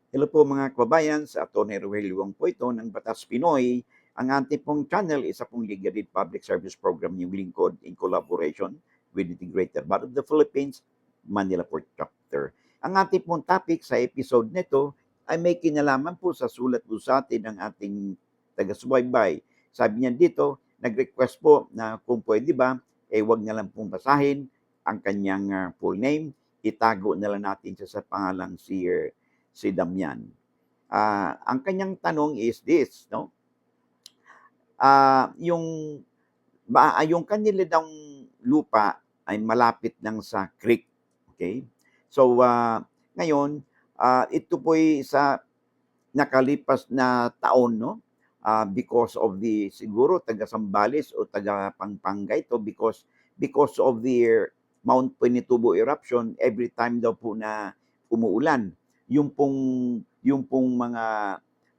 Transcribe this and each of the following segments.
Hello po mga kababayan, sa Atty. Rogelio Wong po ito ng Batas Pinoy. Ang ating pong channel, isa pong Legal Aid Public Service Program, yung lingkod in collaboration with the Greater Bar of the Philippines, Manila Port Chapter. Ang ating pong topic sa episode nito ay may kinalaman po sa sulat po sa atin ng ating taga-subaybay. Sabi niya dito, nag-request po na kung pwede ba, wag na lang pong basahin ang kanyang full name, itago na lang natin siya sa pangalang si Damian. Ang kanyang tanong is this, no? Yung yung kanila daw lupa ay malapit lang sa creek. Okay? So, ngayon, ito po ay sa nakalipas na taon, no? Because of the, siguro, taga Sambales o taga Pampanga ito, because of the Mount Pinatubo eruption, every time daw po na umuulan, yung pong,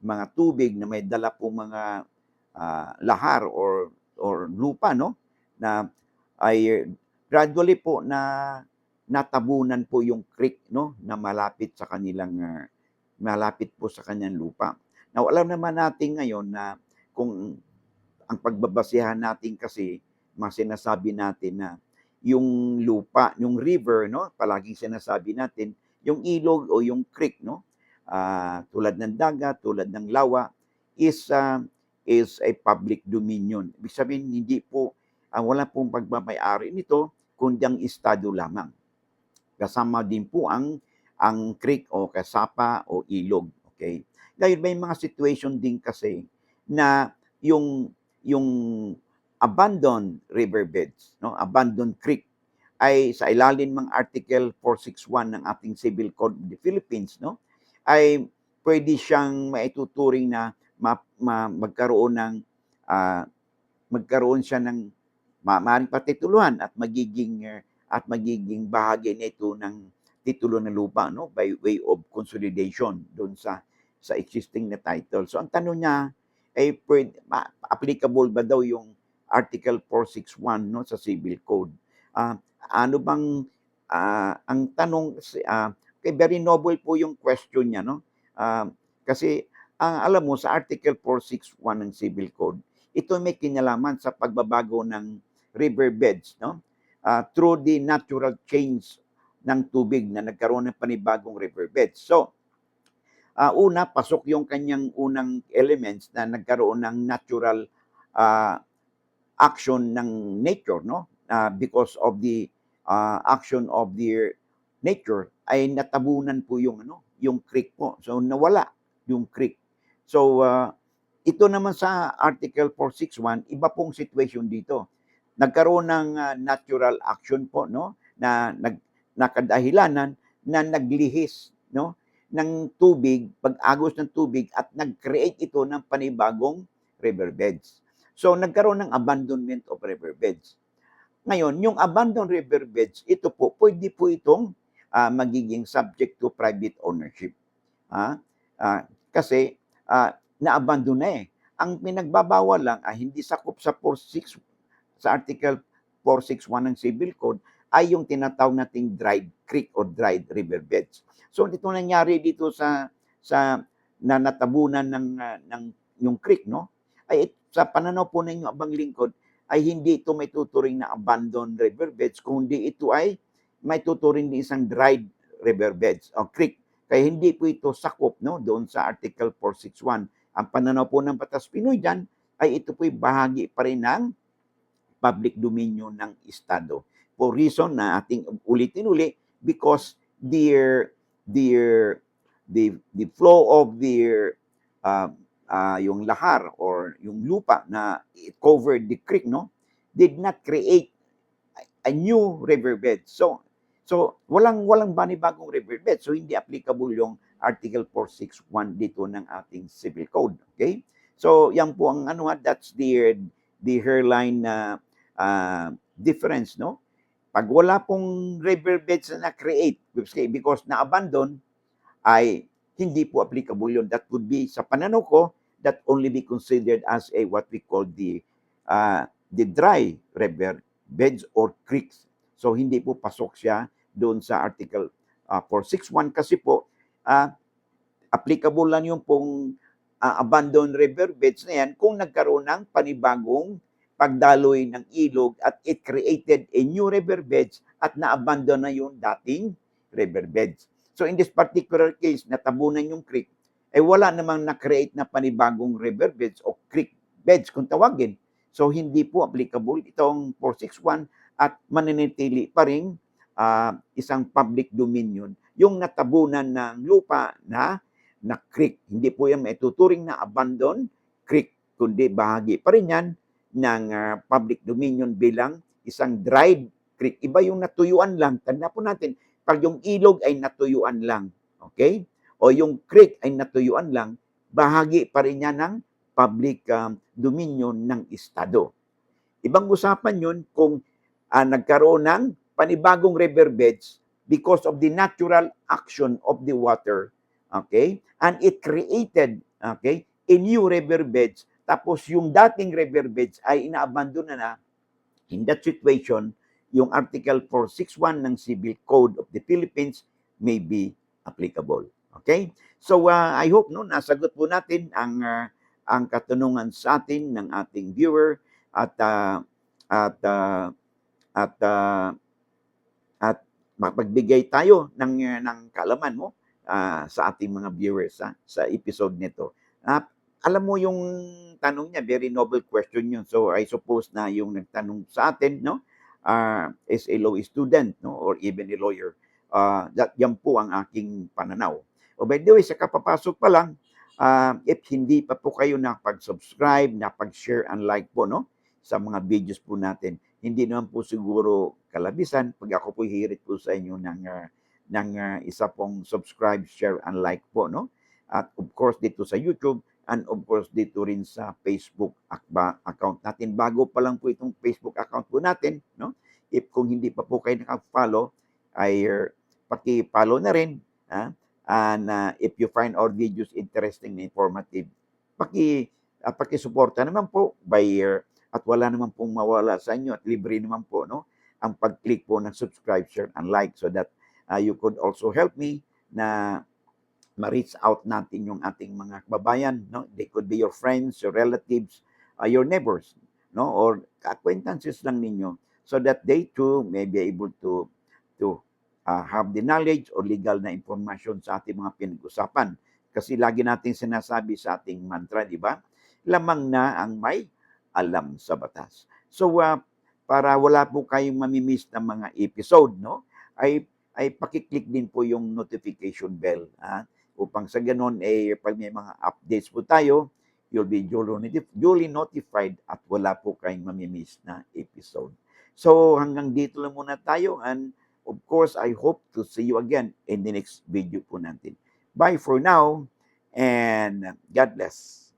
mga tubig na may dala pong mga lahar or lupa, no? Na ay gradually po na natabunan po yung creek, no? Na malapit sa kanilang malapit po sa kanyang lupa. Now, alam naman natin ngayon na kung ang pagbabasehan natin kasi, sinasabi natin na yung lupa, yung river, no? Palaging sinasabi natin, yung ilog o yung creek, no? Tulad ng dagat, tulad ng lawa, is a public dominion. Ibig sabihin, hindi po, wala pong pagmamayari nito, kundi ang estado lamang. Kasama din po ang creek o kasapa o ilog. Okay? Ngayon, may mga situation din kasi na yung abandoned riverbeds, no? Abandoned creek, ay sa ilalim ng Article 461 ng ating Civil Code of the Philippines, no? Ay pwede siyang maituturing na magkaroon ng magkaroon siya ng maaaring patituluhan at magiging bahagi nito ng titulo ng lupa, no, by way of consolidation doon sa existing na title. So ang tanong niya ay applicable ba daw yung Article 461, no, sa Civil Code? Ano bang ang tanong, okay, very noble po yung question niya, no? Kasi alam mo sa Article 461 ng Civil Code, ito may kinalaman sa pagbabago ng riverbeds, no? Through the natural change ng tubig na nagkaroon ng panibagong riverbeds. So, una, pasok yung kanyang unang elements na nagkaroon ng natural action ng nature, no? Because of the action of the nature, ay natabunan po yung creek po. So, nawala yung creek. So, ito naman sa Article 461, iba pong situation dito. Nagkaroon ng natural action po, no? Na nakadahilanan na naglihis, no? Ng tubig, pag-agos ng tubig at nag-create ito ng panibagong riverbeds. So, nagkaroon ng abandonment of riverbeds. Ngayon, yung abandoned riverbeds, ito po, pwede po itong magiging subject to private ownership. Kasi na-abandon na eh. Ang pinagbabawal lang ay hindi sakop sa Article 461 ng Civil Code ay yung tinatawag nating dried creek or dried riverbeds. So ito nangyari dito sa na natabunan ng yung creek, no? Ay sa pananaw po ng abang lingkod ay hindi ito may tuturing na abandoned riverbeds, kundi ito ay may tuturing na isang dried riverbeds o creek. Kaya hindi po ito sakop, no, doon sa Article 461. Ang pananaw po ng Batas Pinoy dyan ay ito po'y bahagi pa rin ng public dominion ng Estado. For reason na ating ulitin-uli, because the flow of yung lahar or yung lupa na it covered the creek, no, did not create a new riverbed. So walang banibagong riverbed. So hindi applicable yung Article 461 dito ng ating Civil Code. Okay? So yan po ang that's the hairline difference, no? Pag wala pong riverbeds na na-create because na-abandon, ay hindi po applicable yun. That would be, sa pananaw ko, that only be considered as what we call the dry river beds or creeks. So hindi po pasok siya doon sa Article 461 kasi po applicable lang yung pong abandoned riverbeds na yan kung nagkaroon ng panibagong pagdaloy ng ilog at it created a new riverbeds at na-abandon na yung dating riverbeds. So in this particular case, natabunan yung creek, wala namang na-create na panibagong riverbeds o creek beds kung tawagin. So hindi po applicable itong 461 at mananatili pa rin isang public dominion yung natabunan ng lupa na creek. Hindi po yan maituturing na abandoned creek, kundi bahagi pa rin yan ng public dominion bilang isang dried creek. Iba yung natuyuan lang. Tanda po natin, pag yung ilog ay natuyuan lang, okay? O yung creek ay natuyuan lang, bahagi pa rin yan ng public dominion ng Estado. Ibang usapan yun kung nagkaroon ng panibagong riverbeds because of the natural action of the water, okay? And it created, okay, a new riverbeds. Tapos yung dating riverbeds ay inaabandon na. In that situation, yung Article 461 ng Civil Code of the Philippines may be applicable. Okay? So I hope no nasagot po natin ang katanungan sa atin ng ating viewer at mapagbigay tayo ng kaalaman mo sa ating mga viewers sa episode nito. Alam mo yung tanong niya, very noble question yun. So I suppose na yung nagtanong sa atin, no, is a law student, no, or even a lawyer. Yan po ang aking pananaw. O by the way, sa kapapasok pa lang, if hindi pa po kayo nakapag-subscribe, nakapag-share and like po, no, sa mga videos po natin, hindi naman po siguro kalabisan pag ako po hirit po sa inyo ng isa pong subscribe, share, and like po, no? At of course, dito sa YouTube, and of course, dito rin sa Facebook account natin. Bago pa lang po itong Facebook account po natin, no? If kung hindi pa po kayo nakapollow, ay paki-follow na rin. And if you find our videos interesting and informative, paki-suporta naman po by at wala naman pong mawala sa inyo at libre naman po, no, ang pag-click po ng subscribe, share, and like so that you could also help me na ma-reach out natin yung ating mga kababayan, no? They could be your friends, your relatives, your neighbors, no, or acquaintances lang ninyo so that they too may be able to have the knowledge or legal na information sa ating mga pinag-usapan. Kasi lagi natin sinasabi sa ating mantra, di ba? Lamang na ang may alam sa batas. So, para wala po kayong mamimiss ng mga episode, no, ay pakiclick din po yung notification bell, upang sa ganun, pag may mga updates po tayo, you'll be duly notified at wala po kayong mamimiss na episode. So, hanggang dito lang muna tayo and of course, I hope to see you again in the next video po natin. Bye for now and God bless.